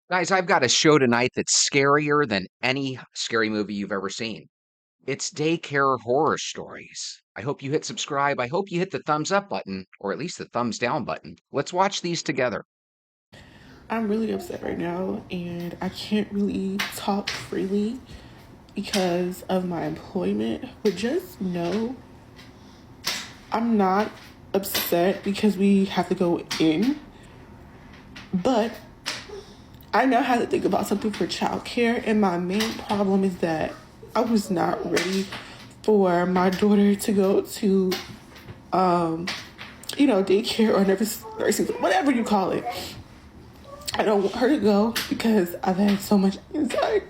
Guys, I've got a show tonight that's scarier than any scary movie you've ever seen. It's Daycare Horror Stories. I hope you hit subscribe. I hope you hit the thumbs up button, or at least the thumbs down button. Let's watch these together. I'm really upset right now and I can't really talk freely because of my employment. But just know I'm not upset because we have to go in, but I now have to think about something for childcare. And my main problem is that I was not ready for my daughter to go to, daycare or nursing, whatever you call it. I don't want her to go because I've had so much anxiety.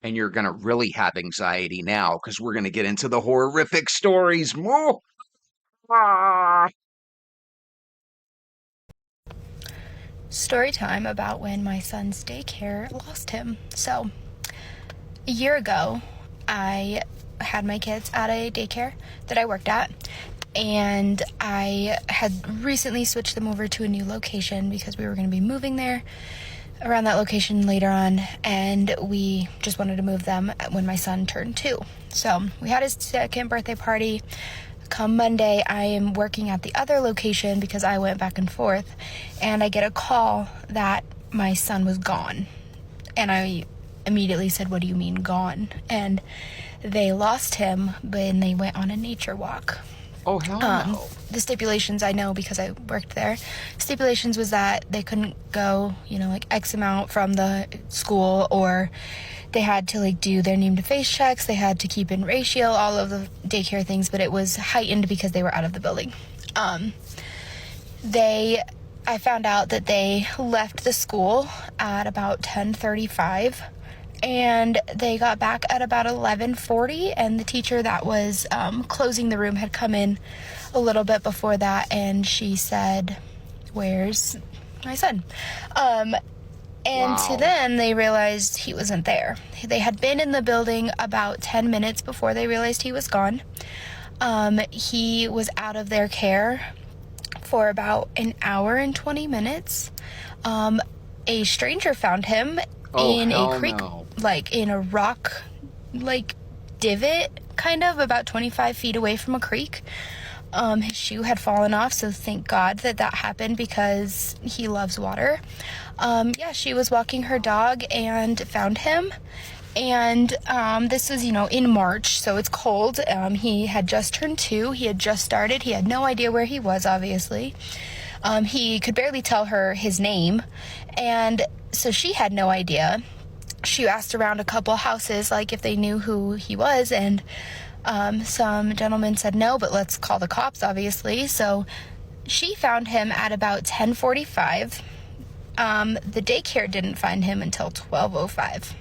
And you're going to really have anxiety now because we're going to get into the horrific stories. More. Story time about when my son's daycare lost him. So, a year ago, I had my kids at a daycare that I worked at, and I had recently switched them over to a new location because we were going to be moving there around that location later on, and we just wanted to move them when my son turned 2. So, we had his second birthday party. Come Monday, I am working at the other location because I went back and forth, and I get a call that my son was gone. And I immediately said, "What do you mean gone?" And they lost him when they went on a nature walk. Oh, hell no. The stipulations, I know because I worked there, stipulations was that they couldn't go, like X amount from the school, or they had to do their name to face checks, they had to keep in ratio, all of the daycare things, but it was heightened because they were out of the building. I found out that they left the school at about 10:35, and they got back at about 11:40, and the teacher that was closing the room had come in a little bit before that, and she said, "Where's my son?" And Wow. to then they realized he wasn't there. They had been in the building about 10 minutes before they realized he was gone. He was out of their care for about an hour and 20 minutes. A stranger found him Oh, in a hell creek, no. in a rock, divot, kind of about 25 feet away from a creek. His shoe had fallen off, so thank God that happened because he loves water. She was walking her dog and found him. And this was, in March, so it's cold. He had just turned 2. He had just started. He had no idea where he was, obviously. He could barely tell her his name. And so she had no idea. She asked around a couple houses, if they knew who he was, and some gentleman said no, but let's call the cops, obviously. So she found him at about 10:45. The daycare didn't find him until 12:05.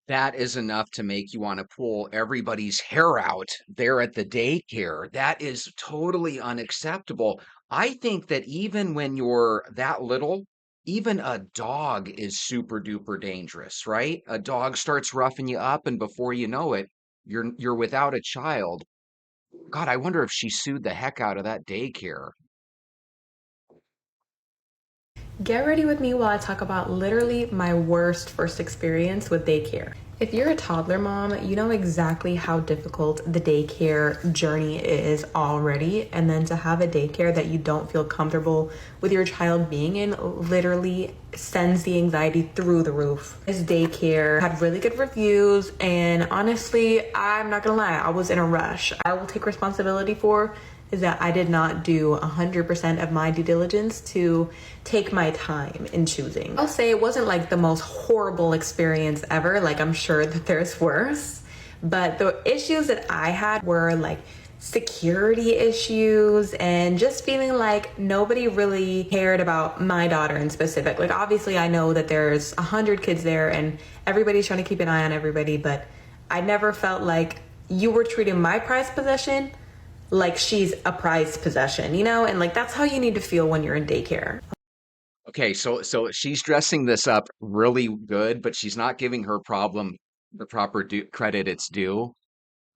That is enough to make you want to pull everybody's hair out there at the daycare. That is totally unacceptable. I think that even when you're that little, even a dog is super duper dangerous, right? A dog starts roughing you up, and before you know it, you're without a child. God, I wonder if she sued the heck out of that daycare. Get ready with me while I talk about literally my worst first experience with daycare. If you're a toddler mom, you know exactly how difficult the daycare journey is already, and then to have a daycare that you don't feel comfortable with your child being in literally sends the anxiety through the roof. This daycare had really good reviews, and honestly, I'm not gonna lie, I was in a rush. I will take responsibility for is that I did not do 100% of my due diligence to take my time in choosing. I'll say it wasn't the most horrible experience ever. I'm sure that there's worse, but the issues that I had were security issues and just feeling like nobody really cared about my daughter in specific. Obviously I know that there's 100 kids there and everybody's trying to keep an eye on everybody, but I never felt like you were treating my prized possession like she's a prized possession, and that's how you need to feel when you're in daycare. Okay, so she's dressing this up really good, but she's not giving her problem the proper credit it's due.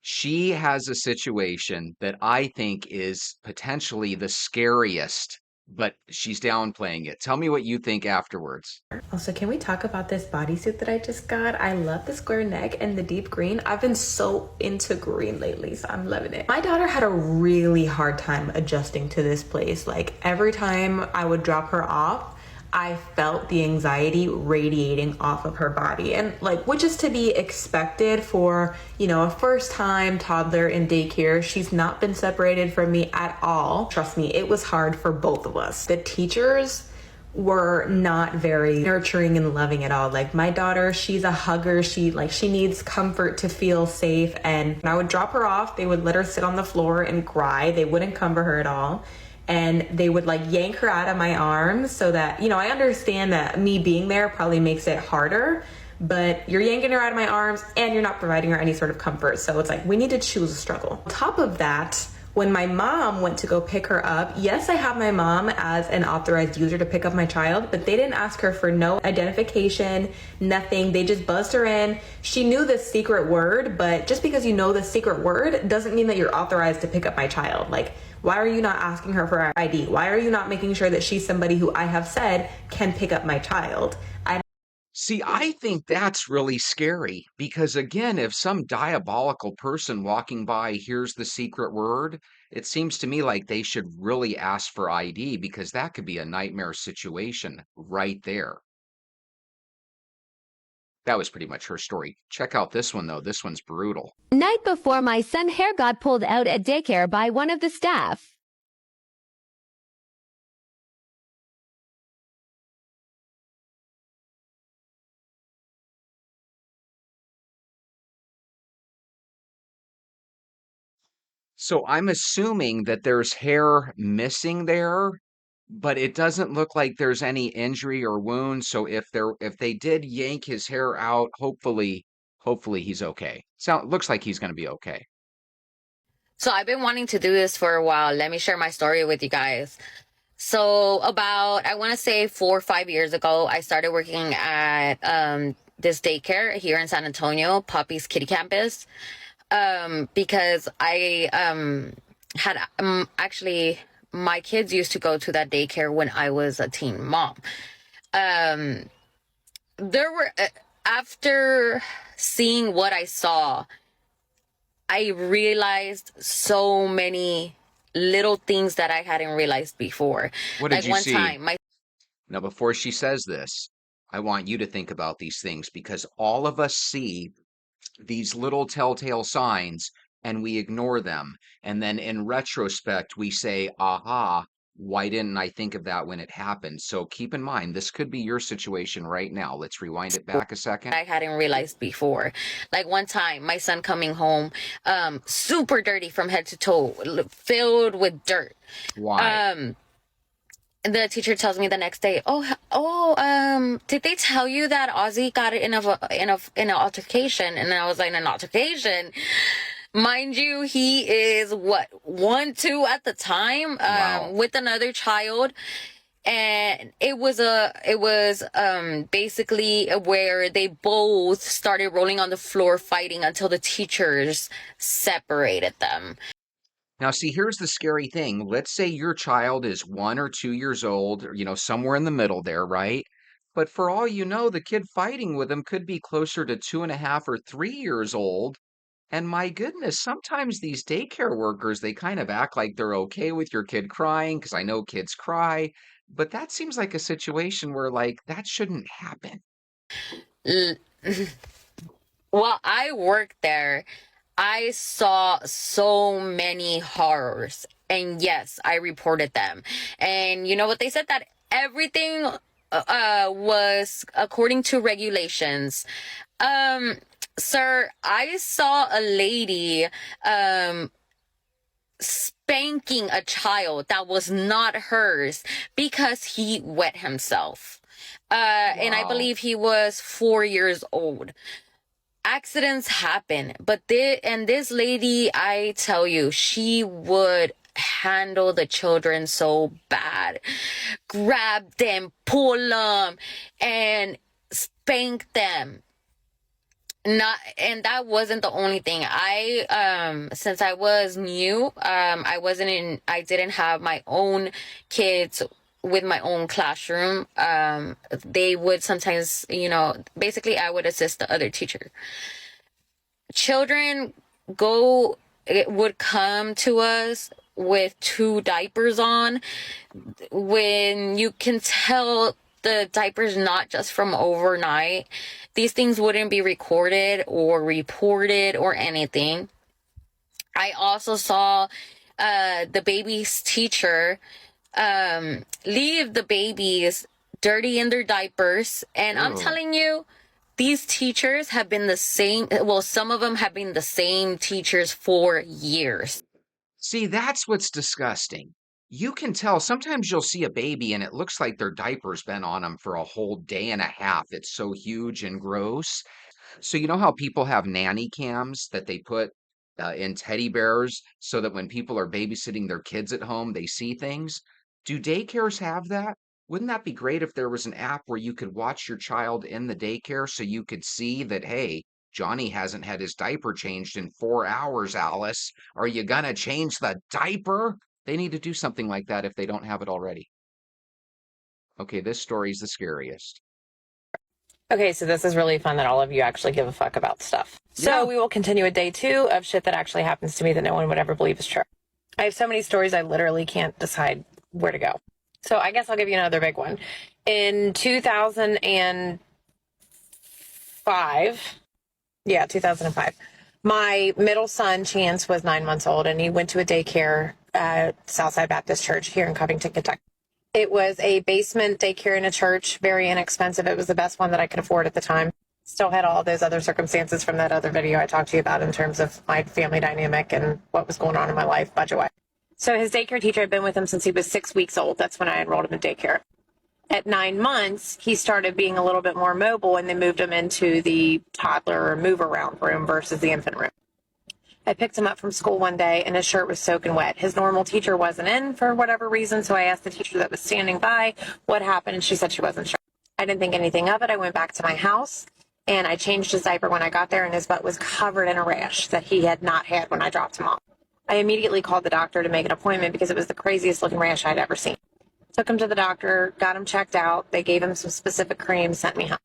She has a situation that I think is potentially the scariest but she's downplaying it. Tell me what you think afterwards. Also, can we talk about this bodysuit that I just got? I love the square neck and the deep green. I've been so into green lately, so I'm loving it. My daughter had a really hard time adjusting to this place. Like every time I would drop her off, I felt the anxiety radiating off of her body, and like, which is to be expected for, you know, a first time toddler in daycare. She's not been separated from me at all. Trust me, it was hard for both of us. The teachers were not very nurturing and loving at all. Like my daughter, she's a hugger. She needs comfort to feel safe. And when I would drop her off, they would let her sit on the floor and cry. They wouldn't comfort her at all. And they would like yank her out of my arms so that, you know, I understand that me being there probably makes it harder, but you're yanking her out of my arms and you're not providing her any sort of comfort. So it's like, we need to choose a struggle. On top of that, when my mom went to go pick her up, yes, I have my mom as an authorized user to pick up my child, but they didn't ask her for no identification, nothing. They just buzzed her in. She knew the secret word, but just because you know the secret word doesn't mean that you're authorized to pick up my child. Like, why are you not asking her for ID? Why are you not making sure that she's somebody who I have said can pick up my child? See, I think that's really scary because, again, if some diabolical person walking by hears the secret word, it seems to me like they should really ask for ID because that could be a nightmare situation right there. That was pretty much her story. Check out this one, though. This one's brutal. Night before my son hair got pulled out at daycare by one of the staff. So I'm assuming that there's hair missing there, but it doesn't look like there's any injury or wound. So if they did yank his hair out, hopefully he's okay. Looks like he's going to be okay. So I've been wanting to do this for a while. Let me share my story with you guys. So about, I want to say 4 or 5 years ago, I started working at this daycare here in San Antonio, Poppy's Kitty Campus, because I had actually, my kids used to go to that daycare when I was a teen mom. There were, after seeing what I saw, I realized so many little things that I hadn't realized before. What did Like you one see? time, my Now, before she says this, I want you to think about these things because all of us see these little telltale signs and we ignore them. And then in retrospect, we say, aha, why didn't I think of that when it happened? So keep in mind, this could be your situation right now. Let's rewind it back a second. I hadn't realized before. Like one time, my son coming home, super dirty from head to toe, filled with dirt. Why? The teacher tells me the next day, did they tell you that Ozzy got in an altercation? And I was like, an altercation? Mind you, he is what, 1, 2 at the time, Wow. with another child. And it was basically where they both started rolling on the floor fighting until the teachers separated them. Now, see, here's the scary thing. Let's say your child is 1 or 2 years old, or, somewhere in the middle there, right? But for all you know, the kid fighting with him could be closer to 2.5 or 3 years old. And my goodness, sometimes these daycare workers, they kind of act like they're okay with your kid crying, because I know kids cry, but that seems like a situation where, like, that shouldn't happen. While I worked there, I saw so many horrors. And yes, I reported them. And you know what they said? That everything was according to regulations. Sir, I saw a lady spanking a child that was not hers because he wet himself. And I Wow. believe he was 4 years old. Accidents happen, but this lady, I tell you, she would handle the children so bad. Grab them, pull them, and spank them. And that wasn't the only thing. Since I was new, I didn't have my own kids with my own classroom. They would sometimes, basically I would assist the other teacher. Children go it would come to us with 2 diapers on, when you can tell the diapers not just from overnight. These things wouldn't be recorded or reported or anything. I also saw the baby's teacher leave the babies dirty in their diapers. And I'm Oh. telling you, these teachers have been the same. Well, some of them have been the same teachers for years. See, that's what's disgusting. You can tell sometimes you'll see a baby and it looks like their diaper's been on them for a whole day and a half. It's so huge and gross. So you know how people have nanny cams that they put in teddy bears so that when people are babysitting their kids at home, they see things? Do daycares have that? Wouldn't that be great if there was an app where you could watch your child in the daycare so you could see that, hey, Johnny hasn't had his diaper changed in 4 hours, Alice. Are you gonna change the diaper? They need to do something like that if they don't have it already. Okay, this story's the scariest. Okay, so this is really fun that all of you actually give a fuck about stuff. So Yeah. we will continue with day 2 of shit that actually happens to me that no one would ever believe is true. I have so many stories I literally can't decide where to go. So I guess I'll give you another big one. In 2005, 2005, my middle son, Chance, was 9 months old, and he went to a daycare at Southside Baptist Church here in Covington, Kentucky. It was a basement daycare in a church, very inexpensive. It was the best one that I could afford at the time. Still had all those other circumstances from that other video I talked to you about in terms of my family dynamic and what was going on in my life budget-wise. So his daycare teacher had been with him since he was 6 weeks old. That's when I enrolled him in daycare. At 9 months, he started being a little bit more mobile, and they moved him into the toddler move-around room versus the infant room. I picked him up from school one day, and his shirt was soaking wet. His normal teacher wasn't in for whatever reason, so I asked the teacher that was standing by what happened, and she said she wasn't sure. I didn't think anything of it. I went back to my house, and I changed his diaper when I got there, and his butt was covered in a rash that he had not had when I dropped him off. I immediately called the doctor to make an appointment because it was the craziest looking rash I'd ever seen. Took him to the doctor, got him checked out. They gave him some specific cream, sent me home.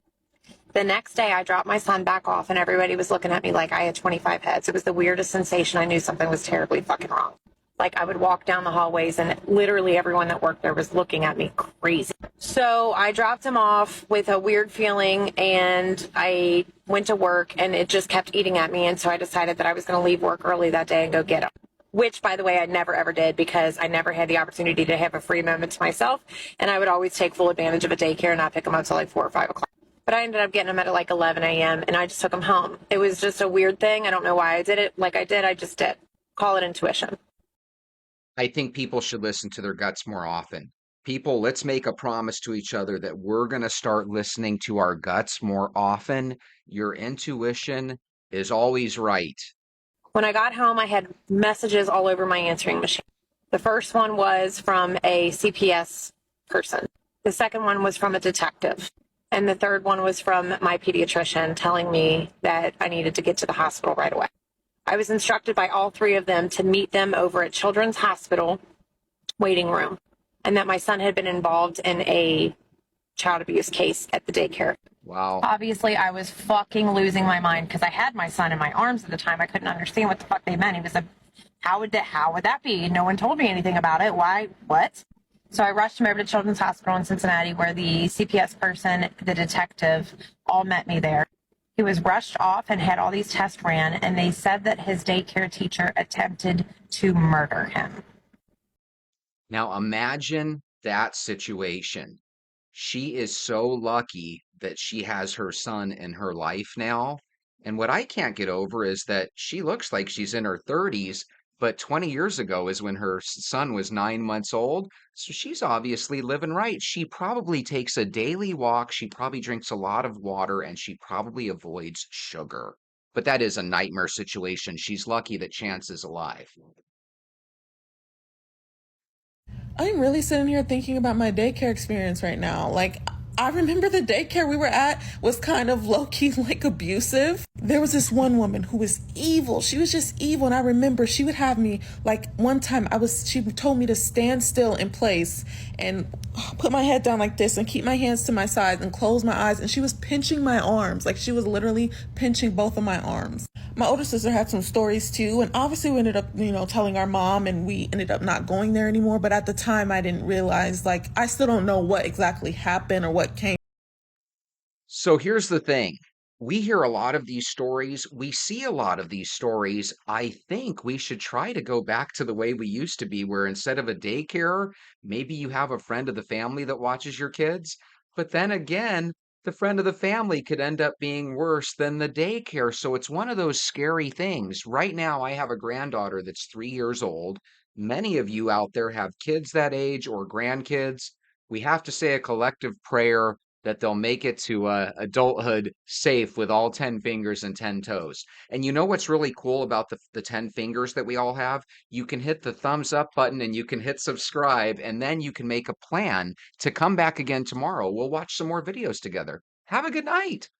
The next day, I dropped my son back off, and everybody was looking at me like I had 25 heads. It was the weirdest sensation. I knew something was terribly fucking wrong. Like, I would walk down the hallways, and literally everyone that worked there was looking at me crazy. So I dropped him off with a weird feeling, and I went to work, and it just kept eating at me. And so I decided that I was going to leave work early that day and go get him. Which, by the way, I never ever did because I never had the opportunity to have a free moment to myself. And I would always take full advantage of a daycare and not pick him up till like 4 or 5 o'clock. But I ended up getting him at like 11 a.m. and I just took him home. It was just a weird thing. I don't know why I did it like I did. I just did. Call it intuition. I think people should listen to their guts more often. People, let's make a promise to each other that we're going to start listening to our guts more often. Your intuition is always right. When I got home, I had messages all over my answering machine. The first one was from a CPS person. The second one was from a detective. And the third one was from my pediatrician telling me that I needed to get to the hospital right away. I was instructed by all 3 of them to meet them over at Children's Hospital waiting room, and that my son had been involved in a child abuse case at the daycare. Wow. Obviously, I was fucking losing my mind because I had my son in my arms at the time. I couldn't understand what the fuck they meant. He was how would that be? No one told me anything about it. Why? What? So I rushed him over to Children's Hospital in Cincinnati, where the CPS person, the detective, all met me there. He was rushed off and had all these tests ran, and they said that his daycare teacher attempted to murder him. Now imagine that situation. She is so lucky that she has her son in her life now. And what I can't get over is that she looks like she's in her 30s, but 20 years ago is when her son was 9 months old. So she's obviously living right. She probably takes a daily walk. She probably drinks a lot of water and she probably avoids sugar. But that is a nightmare situation. She's lucky that Chance is alive. I'm really sitting here thinking about my daycare experience right now. Like, I remember the daycare we were at was kind of low-key like abusive. There was this one woman who was evil. She was just evil. And I remember she would have me, like one time she told me to stand still in place and put my head down like this and keep my hands to my sides and close my eyes. And she was pinching my arms. Like she was literally pinching both of my arms. My older sister had some stories too. And obviously we ended up, telling our mom, and we ended up not going there anymore. But at the time I didn't realize, like, I still don't know what exactly happened or what came. So here's the thing. We hear a lot of these stories. We see a lot of these stories. I think we should try to go back to the way we used to be, where instead of a daycare, maybe you have a friend of the family that watches your kids. But then again, the friend of the family could end up being worse than the daycare. So it's one of those scary things. Right now, I have a granddaughter that's 3 years old. Many of you out there have kids that age or grandkids. We have to say a collective prayer that they'll make it to adulthood safe with all 10 fingers and 10 toes. And you know what's really cool about the 10 fingers that we all have? You can hit the thumbs up button and you can hit subscribe, and then you can make a plan to come back again tomorrow. We'll watch some more videos together. Have a good night.